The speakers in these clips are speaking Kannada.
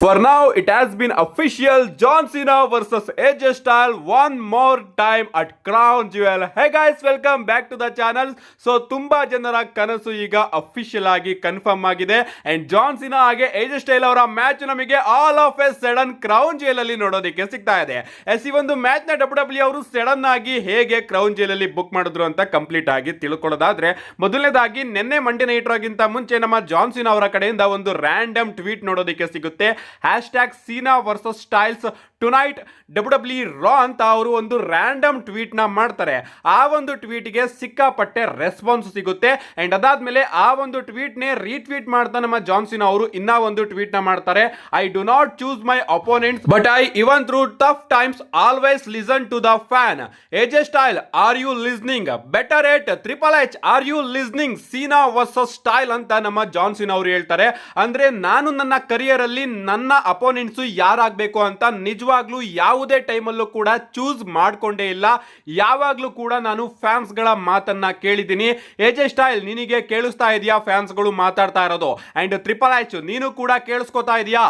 For now, it has been official. John Cena versus AJ Styles one more time at Crown Jewel. Hey guys, welcome back to the channel. So ತುಂಬಾ ಜನರ ಕನಸು ಈಗ ಅಫಿಷಿಯಲ್ ಆಗಿ ಕನ್ಫರ್ಮ್ ಆಗಿದೆ. ಅಂಡ್ ಜಾನ್ ಸಿನಾ ಹಾಗೆ AJ Styles ಅವರ ಮ್ಯಾಚ್ ನಮಗೆ all of A sudden crown jewel ಅಲ್ಲಿ ನೋಡೋದಕ್ಕೆ ಸಿಗ್ತಾ ಇದೆ. ಈ ಒಂದು ಮ್ಯಾಚ್ ನ WWE ಅವರು ಸಡನ್ ಆಗಿ ಹೇಗೆ ಕ್ರೌನ್ ಜುವೆಲ್ ಅಲ್ಲಿ ಬುಕ್ ಮಾಡಿದ್ರು ಅಂತ ಕಂಪ್ಲೀಟ್ ಆಗಿ ತಿಳ್ಕೊಳ್ಳೋದಾದ್ರೆ, ಮೊದಲನೇದಾಗಿ ನಿನ್ನೆ ಮಂಡೇ ನೈಟ್ ಗಿಂತ ಮುಂಚೆ ನಮ್ಮ ಜಾನ್ ಸಿನಾ ಅವರ ಕಡೆಯಿಂದ ಒಂದು ರ್ಯಾಂಡಮ್ ಟ್ವೀಟ್ ನೋಡೋದಕ್ಕೆ ಸಿಗುತ್ತೆ. #Cena versus Styles tonight WWE ರಾ ಅಂತ ಅವರು ಒಂದು ರ್ಯಾಂಡಮ್ ಟ್ವೀಟ್ ನ ಮಾಡ್ತಾರೆ. ಆ ಒಂದು ಟ್ವೀಟ್ ಗೆ ಸಿಕ್ಕಾಪಟ್ಟೆ ರೆಸ್ಪಾನ್ಸ್ ಸಿಗುತ್ತೆ. ಅಂಡ್ ಅದಾದ್ಮೇಲೆ ಆ ಒಂದು ಟ್ವೀಟ್ ನೇ ರೀಟ್ವೀಟ್ ಮಾಡ್ತಾ ನಮ್ಮ ಜಾನ್ ಸಿನಾ ಅವರು ಇನ್ನ ಒಂದು ಟ್ವೀಟ್ ನ ಮಾಡ್ತಾರೆ. I do not choose my opponents but I even through tough times always listen to the fan. AJ Styles, are you listening? Better at Triple H, are you listening? Cena versus style ಅಂತ ನಮ್ಮ ಜಾನ್ ಸಿನಾ ಅವರು ಹೇಳ್ತಾರೆ. ಅಂದ್ರೆ ನಾನು ನನ್ನ ಕರಿಯರ್ ಅಲ್ಲಿ ನನ್ನ ಅಪೋನೆಂಟ್ಸ್ ಯಾರಾಗಬೇಕು ಅಂತ ನಿಜವಾಗ್ಲೂ ಯಾವುದೇ ಟೈಮಲ್ಲೂ ಕೂಡ ಚೂಸ್ ಮಾಡ್ಕೊಂಡೇ ಇಲ್ಲ. ಯಾವಾಗ್ಲೂ ಕೂಡ ನಾನು ಫ್ಯಾನ್ಸ್ ಗಳ ಮಾತನ್ನ ಕೇಳಿದ್ದೀನಿ. AJ Styles, ನಿನಗೆ ಕೇಳಿಸ್ತಾ ಇದೆಯಾ ಫ್ಯಾನ್ಸ್ ಗಳು ಮಾತಾಡ್ತಾ ಇರೋದು? ಅಂಡ್ Triple H, ನೀನು ಕೂಡ ಕೇಳಿಸ್ಕೊತಾ ಇದೆಯಾ?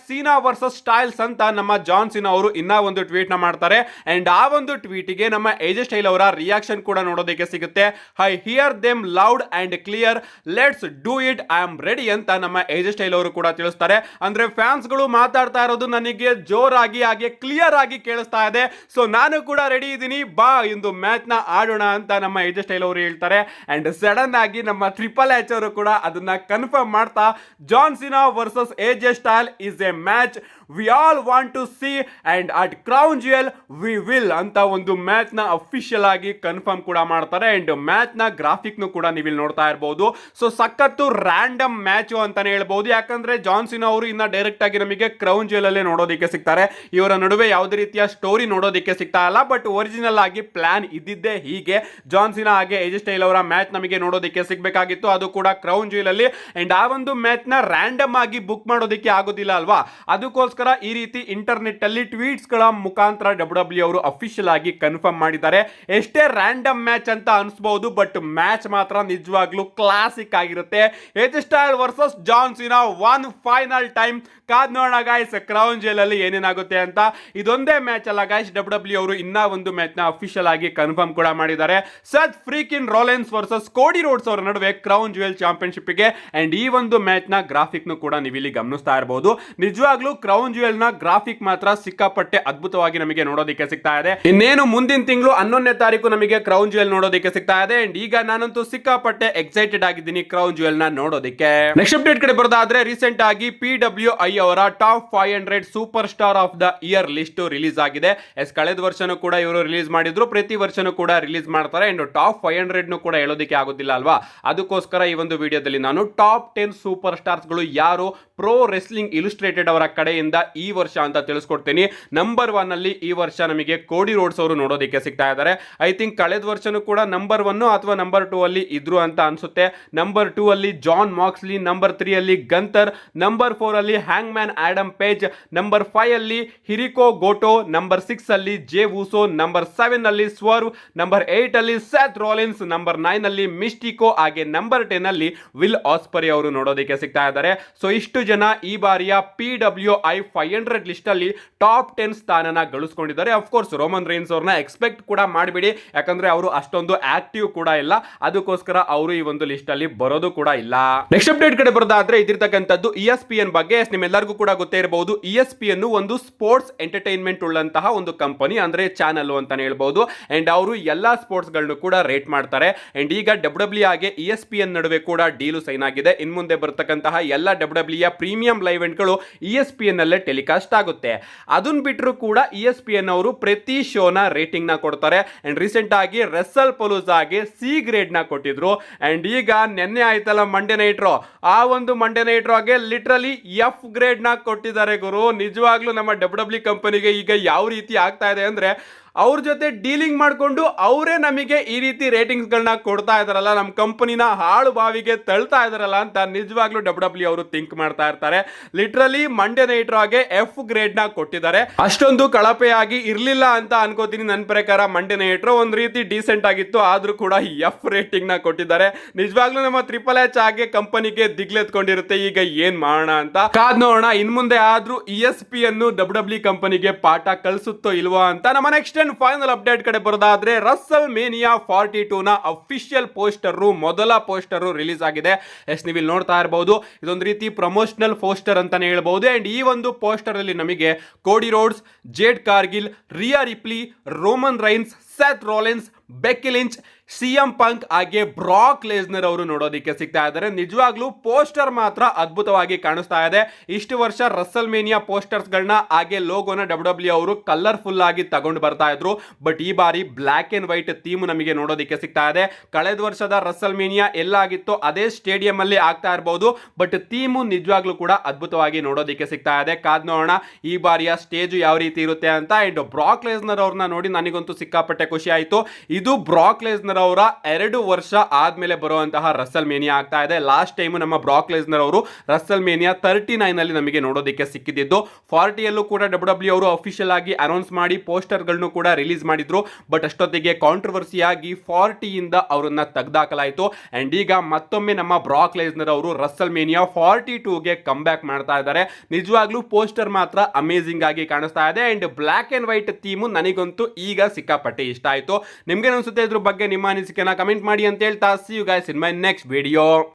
#Cena versus Styles ಅಂತ ನಮ್ಮ ಜಾನ್ ಸಿನಾ ಅವರು ಇನ್ನ ಒಂದು ಟ್ವೀಟ್ ನ ಮಾಡ್ತಾರೆ. ಅಂಡ್ ಆ ಒಂದು ಟ್ವೀಟ್ ಗೆ ನಮ್ಮ AJ Styles ಅವರ ರಿಯಾಕ್ಷನ್ ಕೂಡ ನೋಡೋದಕ್ಕೆ ಸಿಗುತ್ತೆ. I here them loud and clear, let's do it, I am ready ಅಂತ ನಮ್ಮ AJ Styles ಅವರು ಕೂಡ ತಿಳಿಸ್ತಾರೆ. ಅಂದ್ರೆ ಫ್ಯಾನ್ಸ್ ಗಳು ಮಾತಾಡ್ತಾ ಇರೋದು ನನಗೆ ಜೋರಾಗಿ ಹಾಗೆ ಕ್ಲಿಯರ್ ಆಗಿ ಕೇಳಿಸ್ತಾ ಇದೆ. ಸೊ ನಾನು ಕೂಡ ರೆಡಿ ಇದ್ದೀನಿ, ಬಾ ಇಂದು ಮ್ಯಾಚ್ ನ ಆಡೋಣ ಅಂತ ನಮ್ಮ AJ Styles ಅವರು ಹೇಳ್ತಾರೆ. ಅಂಡ್ ಸಡನ್ ಆಗಿ ನಮ್ಮ Triple H ಅವರು ಕೂಡ ಅದನ್ನ ಕನ್ಫರ್ಮ್ ಮಾಡ್ತಾ, John Cena versus AJ Styles is a match we all want to see and at crown jewel we will ಅಂತ ಒಂದು ಮ್ಯಾಚ್ ನ ಅಫಿಷಿಯಲ್ ಆಗಿ ಕನ್ಫರ್ಮ್ ಕೂಡ ಮಾಡ್ತಾರೆ. ಅಂಡ್ ಮ್ಯಾಚ್ ನ ಗ್ರಾಫಿಕ್ ನು ಕೂಡ ನೀವು ಇಲ್ಲಿ ನೋಡ್ತಾ ಇರಬಹುದು. ಸೊ ಸಖತ್ತು ರ್ಯಾಂಡಮ್ ಮ್ಯಾಚ್ ಅಂತಾನೆ ಹೇಳ್ಬಹುದು. ಯಾಕಂದ್ರೆ ಜಾನ್ ಸಿನಾ ಅವರು ಇನ್ನ ಡೈರೆಕ್ಟ್ ಆಗಿ ನಮಗೆ ಕ್ರೌನ್ ಜುವೆಲ್ ಅಲ್ಲೇ ನೋಡೋದಕ್ಕೆ ಸಿಗ್ತಾರೆ. ಇವರ ನಡುವೆ ಯಾವುದೇ ರೀತಿಯ ಸ್ಟೋರಿ ನೋಡೋದಕ್ಕೆ ಸಿಗ್ತಾ ಇಲ್ಲ. ಬಟ್ ಒರಿಜಿನಲ್ ಆಗಿ ಪ್ಲಾನ್ ಇದ್ದಿದ್ದೇ ಹೀಗೆ. ಜಾನ್ ಸಿನಾ ಹಾಗೆ AJ Styles ಅವರ ಮ್ಯಾಚ್ ನಮಗೆ ನೋಡೋದಕ್ಕೆ ಸಿಗಬೇಕಾಗಿತ್ತು, ಅದು ಕೂಡ ಕ್ರೌನ್ ಜುವೆಲ್ ಅಲ್ಲಿ. ಅಂಡ್ ಆ ಒಂದು ಮ್ಯಾಚ್ ನ ರ್ಯಾಂಡಮ್ ಆಗಿ ಬುಕ್ ಮಾಡೋದಕ್ಕೆ ಆಗೋದಿಲ್ಲ ಅಲ್ವಾ? ಅದಕ್ಕೋಸ್ಕರ ಈ ರೀತಿ ಇಂಟರ್ನೆಟ್ ಅಲ್ಲಿ ಟ್ವೀಟ್ಸ್ ಗಳ ಮುಖಾಂತರ WWE ಅವರು ಅಫಿಷಿಯಲ್ ಆಗಿ ಕನ್ಫರ್ಮ್ ಮಾಡಿದ್ದಾರೆ. ಎಷ್ಟೇ ರ್ಯಾಂಡಮ್ ಮ್ಯಾಚ್ ಅಂತ ಅನ್ಸಬಹುದು, ಬಟ್ ಮ್ಯಾಚ್ ಮಾತ್ರ ನಿಜವಾಗ್ಲೂ ಕ್ಲಾಸಿಕ್ ಆಗಿರುತ್ತೆ. AJ Styles versus John Cena one final time. ಕಾದ್ ನೋಡೋಣ ಗಾಯ್ಸ್, ಕ್ರೌನ್ ಜುವೆಲ್ ಅಲ್ಲಿ ಏನೇನಾಗುತ್ತೆ ಅಂತ. ಇದೊಂದೇ ಮ್ಯಾಚ್ ಅಲ್ಲ ಗಾಯ್ಸ್, WWE ಅವರು ಇನ್ನ ಒಂದು ಮ್ಯಾಚ್ ನ ಅಫಿಷಿಯಲ್ ಆಗಿ ಕನ್ಫರ್ಮ್ ಕೂಡ ಮಾಡಿದ್ದಾರೆ. ಸತ್ ಫ್ರೀಕಿನ್ ರೋಲೆನ್ಸ್ ವರ್ಸಸ್ ಕೋಡಿ ರೋಡ್ಸ್ ಅವರ ನಡುವೆ ಕ್ರೌನ್ ಜುವೆಲ್ ಚಾಂಪಿಯನ್ಶಿಪ್ ಗೆ. ಅಂಡ್ ಈ ಒಂದು ಮ್ಯಾಚ್ ನ ಗ್ರಾಫಿಕ್ ನು ಕೂಡ ನೀವು ಇಲ್ಲಿ ಗಮನಿಸ್ತಾ ಇರಬಹುದು. ನಿಜವಾಗ್ಲೂ ಕ್ರೌನ್ ಜುವೆಲ್ ನ ಗ್ರಾಫಿಕ್ ಮಾತ್ರ ಸಿಕ್ಕಾಪಟ್ಟೆ ಅದ್ಭುತವಾಗಿ ನಮಗೆ ನೋಡೋದಕ್ಕೆ ಸಿಗ್ತಾ ಇದೆ. ಇನ್ನೇನು ಮುಂದಿನ ತಿಂಗಳು 11ನೇ ತಾರೀಕು ನಮಗೆ ಕ್ರೌನ್ ಜುವೆಲ್ ನೋಡೋದಕ್ಕೆ ಸಿಗ್ತಾ ಇದೆ. ಅಂಡ್ ಈಗ ನಾನಂತೂ ಸಿಕ್ಕಾಪಟ್ಟೆ ಎಕ್ಸೈಟೆಡ್ ಆಗಿದ್ದೀನಿ ಕ್ರೌನ್ ಜುವೆಲ್ ನ ನೋಡೋದಕ್ಕೆ. ನೆಕ್ಸ್ಟ್ ಅಪ್ಡೇಟ್ ಕಡೆ ಬರೋದಾದ್ರೆ, ರೀಸೆಂಟ್ ಆಗಿ PWI ಅವರ top 500 super star of the year list release ಆಗಿದೆ. ಕಳೆದ ವರ್ಷನೂ ಕೂಡ ಇವರು ರಿಲೀಸ್ ಮಾಡಿದ್ರು, ಪ್ರತಿ ವರ್ಷನೂ ಕೂಡ ರಿಲೀಸ್ ಮಾಡ್ತಾರೆ. ಅಂಡ್ ಟಾಪ್ 500 ಕೂಡ ಹೇಳೋದಕ್ಕೆ ಆಗೋದಿಲ್ಲ ಅಲ್ವಾ? ಅದಕ್ಕೋಸ್ಕರ ಈ ಒಂದು ವಿಡಿಯೋದಲ್ಲಿ ನಾನು ಟಾಪ್ 10 ಸೂಪರ್ ಸ್ಟಾರ್ಸ್ ಗಳು ಯಾರು ಪ್ರೋ ರೆಸ್ಲಿಂಗ್ ಇಲುಸ್ಟ್ರೇಟೆಡ್ ಅವರ ಕಡೆಯಿಂದ ಈ ವರ್ಷ ಅಂತ ತಿಳಿಸ್ಕೊಡ್ತೀನಿ. ನಂಬರ್ 1 ಅಲ್ಲಿ ಈ ವರ್ಷ ನಮಗೆ ಕೋಡಿ ರೋಡ್ಸ್ ಅವರು ನೋಡೋದಕ್ಕೆ ಸಿಗ್ತಾ ಇದ್ದಾರೆ. ಐ ಥಿಂಕ್ ಕಳೆದ ವರ್ಷನೂ ಕೂಡ ನಂಬರ್ 1 ಅಥವಾ ನಂಬರ್ 2 ಅಲ್ಲಿ ಇದ್ರು ಅಂತ ಅನ್ಸುತ್ತೆ. ನಂಬರ್ 2 ಅಲ್ಲಿ ಜಾನ್ ಮಾಕ್ಸ್ಲಿ, ನಂಬರ್ 3 ಅಲ್ಲಿ ಗಂತರ್, ನಂಬರ್ 4 ಅಲ್ಲಿ ಹ್ಯಾಂಗ್ ಮ್ಯಾನ್ ಆಡಮ್ ಪೇಜ್, ನಂಬರ್ 5 ಅಲ್ಲಿ ಹಿರಿಕೋ ಗೋಟೋ, ನಂಬರ್ 6 ಅಲ್ಲಿ ಜೇ ವೂಸೋ, ನಂಬರ್ 7 ಅಲ್ಲಿ ಸ್ವರ್ವ್, ನಂಬರ್ 8 ಅಲ್ಲಿ ಸೆತ್ ರೋಲಿನ್ಸ್, ನಂಬರ್ 9 ಅಲ್ಲಿ ಮಿಸ್ಟಿಕೋ, ಹಾಗೆ ನಂಬರ್ 10 ಅಲ್ಲಿ ವಿಲ್ ಆಸ್ಪರಿ ಅವರು ನೋಡೋದಕ್ಕೆ ಸಿಗ್ತಾ ಇದ್ದಾರೆ. ಸೊ ಇಷ್ಟು ಜನ ಈ ಬಾರಿಯ PWI 500 ಲಿಸ್ಟ್ ಅಲ್ಲಿ ಟಾಪ್ 10 ಸ್ಥಾನನ ಗಳಿಸ್ಕೊಂಡಿದ್ದಾರೆ. ಅಫ್ಕೋರ್ಸ್ ರೋಮನ್ ರೈನ್ಸ್ ಅವ್ರನ್ನ ಎಕ್ಸ್ಪೆಕ್ಟ್ ಕೂಡ ಮಾಡಬೇಡಿ, ಯಾಕಂದ್ರೆ ಅವರು ಅಷ್ಟೊಂದು ಆಕ್ಟಿವ್ ಕೂಡ ಇಲ್ಲ. ಅದಕ್ಕೋಸ್ಕರ ಅವರು ಈ ಒಂದು ಲಿಸ್ಟ್ ಅಲ್ಲಿ ಬರೋದು ಕೂಡ ಇಲ್ಲ. ನೆಕ್ಸ್ಟ್ ಅಪ್ಡೇಟ್ ಕಡೆ ಬರೋದಾದ್ರೆ, ಇದಿರ್ತಕ್ಕಂಥದ್ದು ESPN ಬಗ್ಗೆ. ನಿಮ್ಮೆಲ್ಲರಿಗೂ ಕೂಡ ಗೊತ್ತೇ ಇರಬಹುದು, ESPN ಒಂದು ಸ್ಪೋರ್ಟ್ಸ್ ಎಂಟರ್ಟೈನ್ಮೆಂಟ್ ಉಳ್ಳಂತಹ ಒಂದು ಕಂಪನಿ, ಅಂದ್ರೆ ಚಾನಲ್ ಅಂತಾನೆ ಹೇಳ್ಬಹುದು. ಅಂಡ್ ಅವರು ಎಲ್ಲಾ ಸ್ಪೋರ್ಟ್ಸ್ ಗಳನ್ನು ಕೂಡ ರೇಟ್ ಮಾಡ್ತಾರೆ. ಅಂಡ್ ಈಗ WWE ಆಗಿ ESPN ನಡುವೆ ಕೂಡ ಡೀಲು ಸೈನ್ ಆಗಿದೆ. ಇನ್ ಮುಂದೆ ಬರ್ತಕ್ಕಂತಹ ಎಲ್ಲ WWE ಪ್ರೀಮಿಯಂ ಲೈವ್ ಇವೆಂಟ್ ಗಳು ESPN ಅಲ್ಲೇ ಟೆಲಿಕಾಸ್ಟ್ ಆಗುತ್ತೆ. ಅದನ್ನ ಬಿಟ್ಟರು ಕೂಡ ESPN ಅವರು ಪ್ರತಿ ಶೋನ ರೇಟಿಂಗ್ ನ ಕೊಡ್ತಾರೆ. ಅಂಡ್ ರೀಸೆಂಟ್ ಆಗಿ ರೆಸಲ್ ಪಲೂಜಾಗೆ C ಗ್ರೇಡ್ ನ ಕೊಟ್ಟಿದ್ರು. ಅಂಡ್ ಈಗ ನೆನ್ನೆ ಆಯ್ತಲ್ಲ ಮಂಡೇ ನೈಟ್ ರಾ, ಆ ಒಂದು ಮಂಡೇ ನೈಟ್ ರಾಗೆ ಲಿಟರಲಿ F ಗ್ರೇಡ್ ನ ಕೊಟ್ಟಿದ್ದಾರೆ ಗುರು. ನಿಜವಾಗ್ಲೂ ನಮ್ಮ WWE ಕಂಪನಿಗೆ ಈಗ ಯಾವ ರೀತಿ ಆಗ್ತಾ ಇದೆ ಅಂದ್ರೆ, ಅವ್ರ ಜೊತೆ ಡೀಲಿಂಗ್ ಮಾಡಿಕೊಂಡು ಅವರೇ ನಮಗೆ ಈ ರೀತಿ ರೇಟಿಂಗ್ಸ್ ಗಳನ್ನ ಕೊಡ್ತಾ ಇದಾರಲ್ಲ, ನಮ್ಮ ಕಂಪನಿನ ಹಾಳು ಬಾವಿಗೆ ತಳ್ತಾ ಇದಾರಲ್ಲ ಅಂತ ನಿಜವಾಗ್ಲೂ ಡಬ್ಲ್ಯೂ ಅವರು ಥಿಂಕ್ ಮಾಡ್ತಾ ಇರ್ತಾರೆ. ಲಿಟ್ರಲಿ ಮಂಡೇ ನೈಟ್ ರಾಗೆ ಎಫ್ ಗ್ರೇಡ್ ನ ಕೊಟ್ಟಿದ್ದಾರೆ. ಅಷ್ಟೊಂದು ಕಳಪೆಯಾಗಿ ಇರ್ಲಿಲ್ಲ ಅಂತ ಅನ್ಕೋತೀನಿ. ನನ್ನ ಪ್ರಕಾರ ಮಂಡೇ ನೈಟ್ ರಾ ಒಂದ್ ರೀತಿ ಡೀಸೆಂಟ್ ಆಗಿತ್ತು, ಆದ್ರೂ ಕೂಡ ಎಫ್ ರೇಟಿಂಗ್ ನ ಕೊಟ್ಟಿದ್ದಾರೆ. ನಿಜವಾಗ್ಲೂ ನಮ್ಮ ಟ್ರಿಪಲ್ ಎಚ್ ಆಗಿ ಕಂಪನಿಗೆ ದಿಗ್ಲೆತ್ಕೊಂಡಿರುತ್ತೆ. ಈಗ ಏನ್ ಮಾಡೋಣ ಅಂತ ಕಾದ್ ನೋಡೋಣ. ಇನ್ ಮುಂದೆ ಆದ್ರೂ ESP ಅನ್ನು ಡಬ್ಲ್ಯೂ ಕಂಪನಿಗೆ ಪಾಠ ಕಲಿಸುತ್ತೋ ಇಲ್ವಾ ಅಂತ. ನಮ್ಮ ನೆಕ್ಸ್ಟ್ ಅಂಡ್ ಫೈನಲ್ ಅಪ್ಡೇಟ್ ಕಡೆ ಬರೋದಾದ್ರೆ ರಸಲ್ ಮೇನಿಯಾ 42 ನ ಅಫಿಷಿಯಲ್ ಪೋಸ್ಟರ್, ಮೊದಲ ಪೋಸ್ಟರ್ ರಿಲೀಸ್ ಆಗಿದೆ. ಎಸ್, ನೀವು ಇಲ್ಲಿ ನೋಡ್ತಾ ಇರಬಹುದು, ಇದೊಂದು ರೀತಿ ಪ್ರಮೋಷನಲ್ ಪೋಸ್ಟರ್ ಅಂತಾನೆ ಹೇಳ್ಬಹುದು. ಅಂಡ್ ಈ ಒಂದು ಪೋಸ್ಟರ್ ಅಲ್ಲಿ ನಮಗೆ Cody Rhodes, Jade Cargill, Rhea Ripley, Roman Reigns, Seth Rollins, Becky Lynch, CM Punk ಹಾಗೆ ಬ್ರಾಕ್ ಲೆಸ್ನರ್ ಅವರು ನೋಡೋದಕ್ಕೆ ಸಿಗ್ತಾ ಇದ್ದಾರೆ. ನಿಜವಾಗ್ಲೂ ಪೋಸ್ಟರ್ ಮಾತ್ರ ಅದ್ಭುತವಾಗಿ ಕಾಣಿಸ್ತಾ ಇದೆ. ಇಷ್ಟು ವರ್ಷ ರಸಲ್ ಮೇನಿಯಾ ಪೋಸ್ಟರ್ಸ್ ಗಳನ್ನ ಹಾಗೆ ಲೋಗೋನ ಡಬ್ಲ್ಯೂ ಅವರು ಕಲರ್ಫುಲ್ ಆಗಿ ತಗೊಂಡು ಬರ್ತಾ ಇದ್ರು. ಬಟ್ ಈ ಬಾರಿ ಬ್ಲಾಕ್ ಅಂಡ್ ವೈಟ್ ಥೀಮ್ ನಮಗೆ ನೋಡೋದಕ್ಕೆ ಸಿಗ್ತಾ ಇದೆ. ಕಳೆದ ವರ್ಷದ ರಸಲ್ ಮೇನಿಯಾ ಎಲ್ಲಾಗಿತ್ತು ಅದೇ ಸ್ಟೇಡಿಯಂ ಅಲ್ಲಿ ಆಗ್ತಾ ಇರಬಹುದು, ಬಟ್ ಥೀಮು ನಿಜವಾಗ್ಲೂ ಕೂಡ ಅದ್ಭುತವಾಗಿ ನೋಡೋದಕ್ಕೆ ಸಿಗ್ತಾ ಇದೆ. ಕಾದ್ ನೋಡೋಣ ಈ ಬಾರಿಯ ಸ್ಟೇಜ್ ಯಾವ ರೀತಿ ಇರುತ್ತೆ ಅಂತ. ಅಂಡ್ ಬ್ರಾಕ್ ಲೆಸ್ನರ್ ಅವ್ರನ್ನ ನೋಡಿ ನನಗಂತೂ ಸಿಕ್ಕಾಪಟ್ಟೆ ಖುಷಿ ಆಯ್ತು. ಇದು ಬ್ರಾಕ್ ಲೆಸ್ನರ್ ಅವರ 2 ವರ್ಷ ಆದ್ಮೇಲೆ ಬರುವಂತಹ ರಸಲ್ ಮೇನಿಯಾ ಆಗ್ತಾ ಇದೆ. ಲಾಸ್ಟ್ ಟೈಮ್ ನಮ್ಮ ಬ್ರಾಕ್ ಲೆಸ್ನರ್ ಅವರು ರಸಲ್ ಮೇನಿಯಾ 39 ಅಲ್ಲಿ ನಮಗೆ ನೋಡೋದಕ್ಕೆ ಸಿಕ್ಕಿದ್ದು. 40 ಯಲ್ಲೂ ಕೂಡ ಡಬ್ಲ್ಯೂ ಅವರು ಅಫಿಷಿಯಲ್ ಆಗಿ ಅನೌನ್ಸ್ ಮಾಡಿ ಪೋಸ್ಟರ್ ಗಳನ್ನು ಕೂಡ ರಿಲೀಸ್ ಮಾಡಿದ್ರು. ಬಟ್ ಅಷ್ಟೊತ್ತಿಗೆ ಕಾಂಟ್ರವರ್ಸಿ ಆಗಿ 40 ಇಂದ ಅವರನ್ನ ತೆಗೆದಾಕಲಾಯಿತು. ಅಂಡ್ ಈಗ ಮತ್ತೊಮ್ಮೆ ನಮ್ಮ ಬ್ರಾಕ್ ಲೆಸ್ನರ್ ಅವರು ರಸಲ್ ಮೇನಿಯಾ 42 ಗೆ ಕಮ್ ಬ್ಯಾಕ್ ಮಾಡ್ತಾ ಇದ್ದಾರೆ. ನಿಜವಾಗ್ಲೂ ಪೋಸ್ಟರ್ ಮಾತ್ರ ಅಮೇಜಿಂಗ್ ಆಗಿ ಕಾಣಿಸ್ತಾ ಇದೆ. And black and white theme ನನಗಂತೂ ಈಗ ಸಿಕ್ಕಾಪಟ್ಟೆ ಇಷ್ಟ ಆಯ್ತು. ನಿಮ್ಗೆ ಅನ್ಸುತ್ತೆ ಇದ್ರ ಬಗ್ಗೆ ನಿಮ್ಮ ಅನಿಸಿಕೆನ ಕಮೆಂಟ್ ಮಾಡಿ ಅಂತ ಹೇಳ್ತಾ, see you guys in my next video.